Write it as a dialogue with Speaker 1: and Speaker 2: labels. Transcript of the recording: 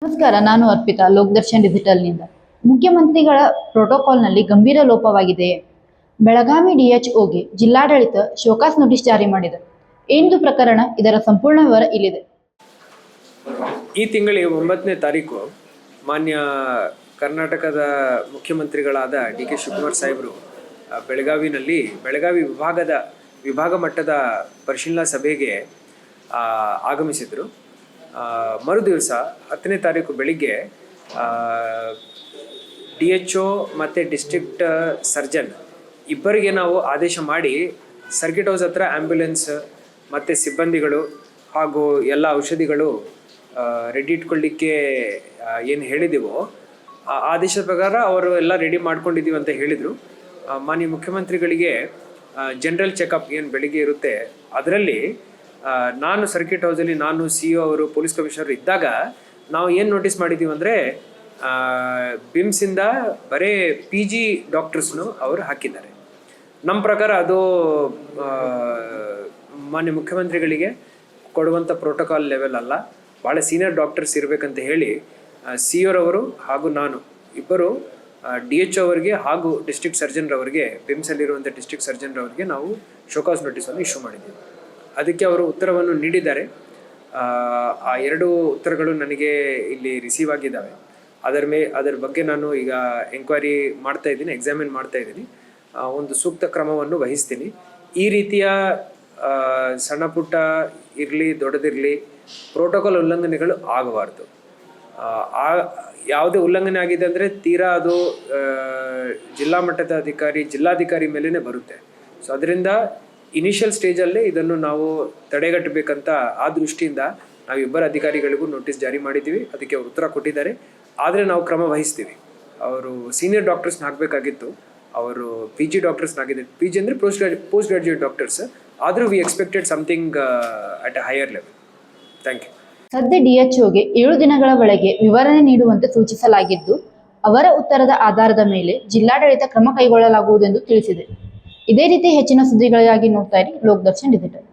Speaker 1: ನಮಸ್ಕಾರ, ನಾನು ಅರ್ಪಿತಾ, ಲೋಕದರ್ಶನ್ ಡಿಜಿಟಲ್ನಿಂದ. ಮುಖ್ಯಮಂತ್ರಿಗಳ ಪ್ರೋಟೋಕಾಲ್ನಲ್ಲಿ ಗಂಭೀರ ಲೋಪವಾಗಿದೆಯೇ? ಬೆಳಗಾವಿ ಡಿಎಚ್ಒಗೆ ಜಿಲ್ಲಾಡಳಿತ ಶೋಕಾಸ್ ನೋಟಿಸ್ ಜಾರಿ ಮಾಡಿದೆ. ಏನಿದು ಪ್ರಕರಣ? ಇದರ ಸಂಪೂರ್ಣ ವಿವರ ಇಲ್ಲಿದೆ.
Speaker 2: ಈ ತಿಂಗಳ 9ನೇ ತಾರೀಕು ಮಾನ್ಯ ಕರ್ನಾಟಕದ ಮುಖ್ಯಮಂತ್ರಿಗಳಾದ ಡಿ.ಕೆ. ಶಿವಕುಮಾರ್ ಸಾಹೇಬರು ಬೆಳಗಾವಿನಲ್ಲಿ ಬೆಳಗಾವಿ ವಿಭಾಗ ಮಟ್ಟದ ಪರಿಶೀಲನಾ ಸಭೆಗೆ ಆಗಮಿಸಿದರು. ಮರು ದಿವಸ 10ನೇ ತಾರೀಕು ಬೆಳಿಗ್ಗೆ DHO ಮತ್ತು ಡಿಸ್ಟ್ರಿಕ್ಟ್ ಸರ್ಜನ್ ಇಬ್ಬರಿಗೆ ನಾವು ಆದೇಶ ಮಾಡಿ ಸರ್ಕಿಟ್ ಹೌಸ್ ಹತ್ರ ಆ್ಯಂಬ್ಯುಲೆನ್ಸ್ ಮತ್ತು ಸಿಬ್ಬಂದಿಗಳು ಹಾಗೂ ಎಲ್ಲ ಔಷಧಿಗಳು ರೆಡಿ ಇಟ್ಕೊಳ್ಳಿಕ್ಕೆ ಏನು ಹೇಳಿದ್ದೀವೋ ಆ ಆದೇಶದ ಪ್ರಕಾರ ಅವರು ಎಲ್ಲ ರೆಡಿ ಮಾಡ್ಕೊಂಡಿದ್ದೀವಿ ಅಂತ ಹೇಳಿದರು. ಮಾನ್ಯ ಮುಖ್ಯಮಂತ್ರಿಗಳಿಗೆ ಜನರಲ್ ಚೆಕಪ್ ಏನು ಬೆಳಿಗ್ಗೆ ಇರುತ್ತೆ ಅದರಲ್ಲಿ ನಾನು ಸರ್ಕಿಟ್ ಹೌಸಲ್ಲಿ ನಾನು CEO ಅವರು ಪೊಲೀಸ್ ಕಮಿಷನರ್ ಇದ್ದಾಗ ನಾವು ಏನು ನೋಟಿಸ್ ಮಾಡಿದ್ದೀವಿ ಅಂದರೆ ಬಿಮ್ಸಿಂದ ಬರೀ PG ಡಾಕ್ಟರ್ಸ್ನು ಅವರು ಹಾಕಿದ್ದಾರೆ. ನಮ್ಮ ಪ್ರಕಾರ ಅದು ಮಾನ್ಯ ಮುಖ್ಯಮಂತ್ರಿಗಳಿಗೆ ಕೊಡುವಂಥ ಪ್ರೋಟೋಕಾಲ್ ಲೆವೆಲ್ ಅಲ್ಲ. ಭಾಳ ಸೀನಿಯರ್ ಡಾಕ್ಟರ್ಸ್ ಇರಬೇಕಂತ ಹೇಳಿ CEO ರವರು ಹಾಗೂ ನಾನು ಇಬ್ಬರು DHO ಅವರಿಗೆ ಹಾಗೂ ಡಿಸ್ಟ್ರಿಕ್ಟ್ ಸರ್ಜನ್ರವರಿಗೆ ಬಿಮ್ಸಲ್ಲಿರುವಂಥ ಡಿಸ್ಟ್ರಿಕ್ಟ್ ಸರ್ಜನ್ರವರಿಗೆ ನಾವು ಶೋಕಾಸ್ ನೋಟಿಸನ್ನು ಇಶ್ಯೂ ಮಾಡಿದ್ದೀವಿ. ಅದಕ್ಕೆ ಅವರು ಉತ್ತರವನ್ನು ನೀಡಿದ್ದಾರೆ. ಆ 2 ಉತ್ತರಗಳು ನನಗೆ ಇಲ್ಲಿ ರಿಸೀವ್ ಆಗಿದ್ದಾವೆ. ಅದರ ಬಗ್ಗೆ ನಾನು ಈಗ ಎಂಕ್ವೈರಿ ಮಾಡ್ತಾ ಇದ್ದೀನಿ, ಎಕ್ಸಾಮಿನ್ ಮಾಡ್ತಾ ಇದ್ದೀನಿ. ಒಂದು ಸೂಕ್ತ ಕ್ರಮವನ್ನು ವಹಿಸ್ತೀನಿ. ಈ ರೀತಿಯ ಸಣ್ಣ ಪುಟ್ಟ ಇರಲಿ ದೊಡ್ಡದಿರಲಿ ಪ್ರೋಟೋಕಾಲ್ ಉಲ್ಲಂಘನೆಗಳು ಆಗಬಾರ್ದು. ಯಾವುದೇ ಉಲ್ಲಂಘನೆ ಆಗಿದೆ ಅಂದರೆ ತೀರಾ ಅದು ಜಿಲ್ಲಾ ಮಟ್ಟದ ಜಿಲ್ಲಾಧಿಕಾರಿ ಮೇಲೇ ಬರುತ್ತೆ. ಸೊ ಅದರಿಂದ ಇನಿಷಿಯಲ್ ಸ್ಟೇಜಲ್ಲೇ ಇದನ್ನು ನಾವು ತಡೆಗಟ್ಟಬೇಕಂತ ಆ ದೃಷ್ಟಿಯಿಂದ ನಾವು ಇಬ್ಬರು ಅಧಿಕಾರಿಗಳಿಗೂ ನೋಟಿಸ್ ಜಾರಿ ಮಾಡಿದ್ದೀವಿ. ಅದಕ್ಕೆ ಅವರು ಉತ್ತರ ಕೊಟ್ಟಿದ್ದಾರೆ. ಆದರೆ ನಾವು ಕ್ರಮ ವಹಿಸ್ತೀವಿ. ಅವರು ಸೀನಿಯರ್ ಡಾಕ್ಟರ್ಸ್ನ ಹಾಕಬೇಕಾಗಿತ್ತು, ಅವರು PG ಡಾಕ್ಟರ್ಸ್ನಾಗಿದೆ. PG ಅಂದರೆ ಪೋಸ್ಟ್ ಗ್ರಾಜ್ಯುಯೇಟ್ ಡಾಕ್ಟರ್ಸ್. ಆದರೂ we expected something at a higher level. Thank you.
Speaker 1: ಸದ್ಯ DHOಗೆ 7 ದಿನಗಳ ಒಳಗೆ ವಿವರಣೆ ನೀಡುವಂತೆ ಸೂಚಿಸಲಾಗಿದ್ದು, ಅವರ ಉತ್ತರದ ಆಧಾರದ ಮೇಲೆ ಜಿಲ್ಲಾಡಳಿತ ಕ್ರಮ ಕೈಗೊಳ್ಳಲಾಗುವುದೆಂದು ತಿಳಿಸಿದೆ. ಇದೇ ರೀತಿ ಹೆಚ್ಚಿನ ಸುದ್ದಿಗಳಿಗಾಗಿ ನೋಡ್ತಾ ಇರಿ ಲೋಕದರ್ಶನ್ ಡಿಜಿಟಲ್.